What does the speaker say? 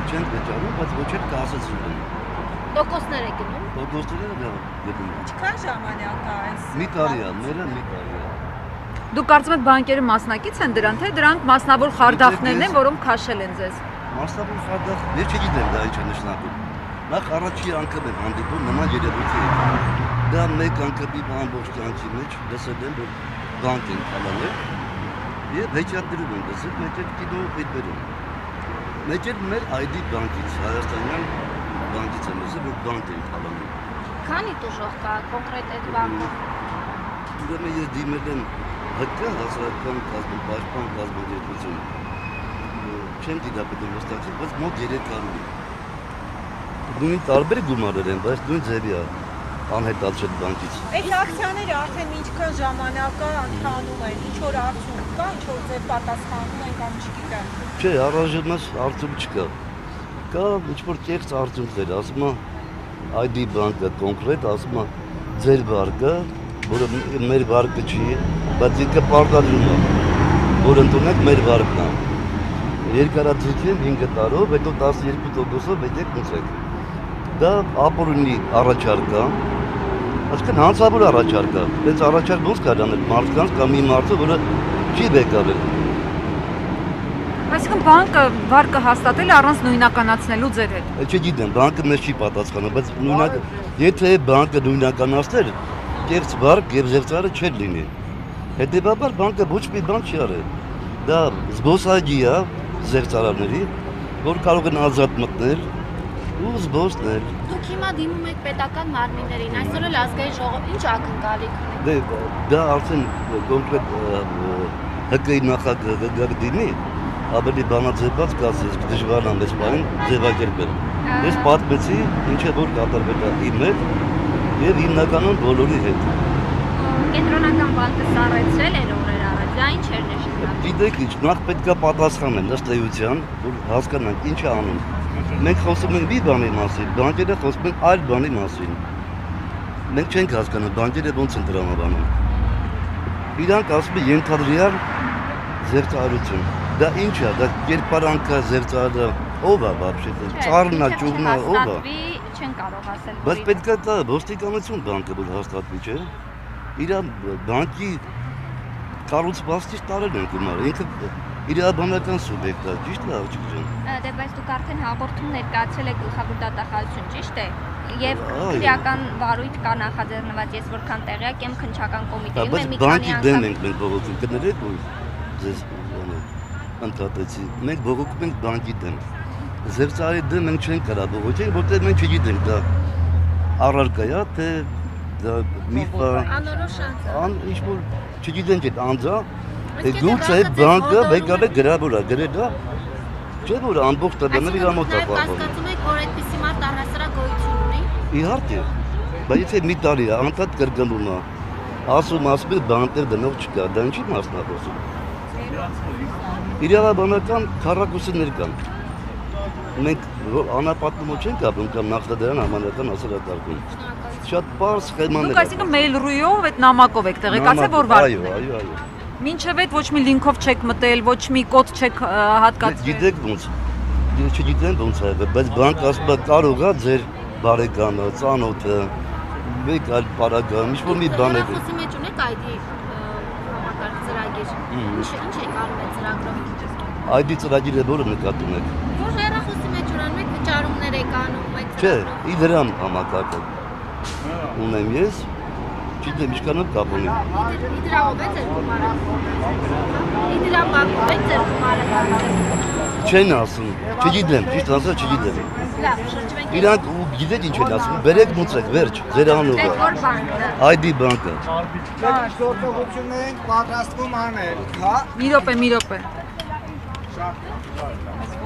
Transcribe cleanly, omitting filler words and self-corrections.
չենք վճարում, բայց ոչ էլ կասեցին։ Տոկոսներ է գնում։ Տոկոսները դա գնում։ Ինչքան ժամանակ է այս։ Մի տարի է, մերը մի տարի է։ Դուք կարծում եք բանկերը մասնակից են դրան, թե դրանք մասնավոր խարդախներն են, որոնք քաշել են ձեզ։ Մասնավոր խարդախ, ես չգիտեմ դա ինչ է նշանակում։ Նախ առաջի անգամ եմ հանդիպում նման երևույթի հետ։ Դա մեկ անգամի ամբողջ կյանքի մեջ լսել եմ, որ բանկ են քալանել եւ հեչիաթներում են լսել, մեկ էլ կինո հետբերում։ Մեկ էլ մեր ID բանկից, Հայաստանյան բանկից եմ լսել, որ բանկ են քալանել։ Քանի դժոխ կա կոնկրետ այդ բանկում։ Ուրեմն ես դիմել եմ ՀԿ հասարակական կազմի պաշտպան կազմակերպություն։ Չեմ դիտապետում վստահել, բայց մոտ 3 տարի։ Նույն տարբեր գումարներ են, բայց նույն ձևի է անհետացել բանկից։ Այս ակցիաները արդեն ինչքան ժամանակ է ընթանում են, ինչ որ արդյունք կա, ինչ որ ձեր պատասխանում են կամ չգիտեմ։ Չէ, առայժմս արդյունք չկա։ Կա ինչ-որ կեղծ արդյունքներ, ասում է ID բանկը կոնկրետ, ասում է ձեր բանկը, որը մեր բանկը չի, բայց ինքը պարտադրում է, որ ընդունեք մեր բանկն է։ Երկարաձգեն 5 տարով, հետո 12%-ով եկեք մուծեք։ Դա ապօրինի առաջարկ է, այսինքն հանցավոր առաջարկ է, բայց առաջարկ ոնց կա անել մարդկանց կամ մի մարդը, որը չի բեկավել։ Այսինքն բանկը վարկը հաստատել է առանց նույնականացնելու ձեր հետ։ Չգիտեմ, բանկը մեզ չի պատասխանում, բայց եթե բանկը նույնականացներ, կեղծ վարկ եւ զերծարը չէր լինի։ Հետևաբար բանկը ոչ մի բան չի արել։ Դա զբոսայգի է զերծարարների, որ կարող են ազատ մտնել ու զբոսնել։ Դուք հիմա դիմում եք պետական մարմիններին, այսօր էլ ազգային ժողով ինչ ակնկալիք ունեք։ Դա արդեն կոնկրետ ՀԿ-ի նախագահը դիմի, ավելի բանաձևված կասես, դժվար է մեզ բանին ձևակերպել։ Ես պատմեցի ինչ է որ կատարվել է իմ հետ եւ հիմնականում բոլորի հետ։ Կենտրոնական բանկը սառեցրել էր օրեր առաջ, դա ինչ էր նշանակում։ Գիտեք ինչ, նախ պետք է պատասխանեն ըստ էության, որ հասկանանք ինչ է անում։ Մենք խոսում ենք մի բանի մասին, բանկերը խոսում են այլ բանի մասին։ Մենք չենք հասկանում բանկերը ոնց են տրամաբանում։ Իրանք ասում են ենթադրյալ զերծարություն։ Դա ինչ է, դա կերպարանքա զերծարը, ով է вообще, ծառնա, ճուղնա, ով է։ Չեն կարող ասել։ Բայց պետք է դա ոստիկանություն բանկը որ հաստատվի, չէ։ Իր բանկի կառուցվածքից տարել են գումարը, ինքը իրավաբանական սուբյեկտ է, ճիշտ է աղջիկ ջան։ Դե բայց դուք արդեն հաղորդում ներկայացրել եք գլխավոր դատախազություն, ճիշտ է։ Եվ քրեական վարույթ կա նախաձեռնված, ես որքան տեղյակ եմ քննչական կոմիտեում եմ մի քանի բանկի դեմ ենք մենք բողոքում, կներեք որ ձեզ ընդհատեցի, մենք բողոքում ենք բանկի դեմ։ Զերծարի դեմ մենք չենք կարա բողոքել, որտեղ մենք չգիտենք դա առարկա է, թե դա միֆ է։ Անորոշ անձ։ Ինչ որ չգիտենք այդ անձը, թե գուցե բանկը եկել է գրավոր է, գրել է, չէ՞ որ ամբողջ տվյալները իր մոտ է պահպանում։ Հասկացում եք, որ այդպիսի մարդ առհասարակ գոյություն ունի։ Իհարկե, բայց եթե մի տարի է, անդադ կրկնում է, ասում է բանտեր դնող չկա, դա ինչի մասն է խոսում։ Իրավաբանական քառակուսիներ կան։ Մենք անապատումը չենք ապրում կամ նախնադարան համանական հասարակարգում։ Շատ պարզ սխեմաներ։ Դուք այսինքն mail.ru-ով այդ նամակով եք տեղեկացել, որ վարկն է։ Այո։ Մինչև այդ ոչ մի լինքով չեք մտել, ոչ մի կոդ չեք հատկացրել։ Գիտեք ոնց։ Ես չգիտեմ ոնց է, բայց բանկ ասում է կարող է ձեր բարեկամը, ծանոթը, մեկ այլ պարագայում, ինչ-որ մի բան է։ Խոսի մեջ ունեք ID համակարգ ծրագիր։ Ինչ եք անում այդ ծրագրով։ ID ծրագիրը որը նկատում եք։ Որ հեռախոսի մեջ ունեն եք վճարումներ եք անում այդ Չէ, ծրագրով։ իդրամ համակարգը ունեմ ես, չգիտեմ ինչքանով կապ ունի։ Իդրամով է ձեր գումարը։ Իդրամ բանկով է ձեր գումարը։ Չեն ասում, չգիտեմ, ճիշտ ասած չգիտեմ։ Լավ, շրջվենք։ Իրանք ու գիտեք ինչ են ասում, բերեք մուծեք, վերջ, ձեր անունը։ Որ բանկը։ ID բանկը։ Գործողություն ենք պատրաստվում անել, հա։ Մի րոպե։ Շատ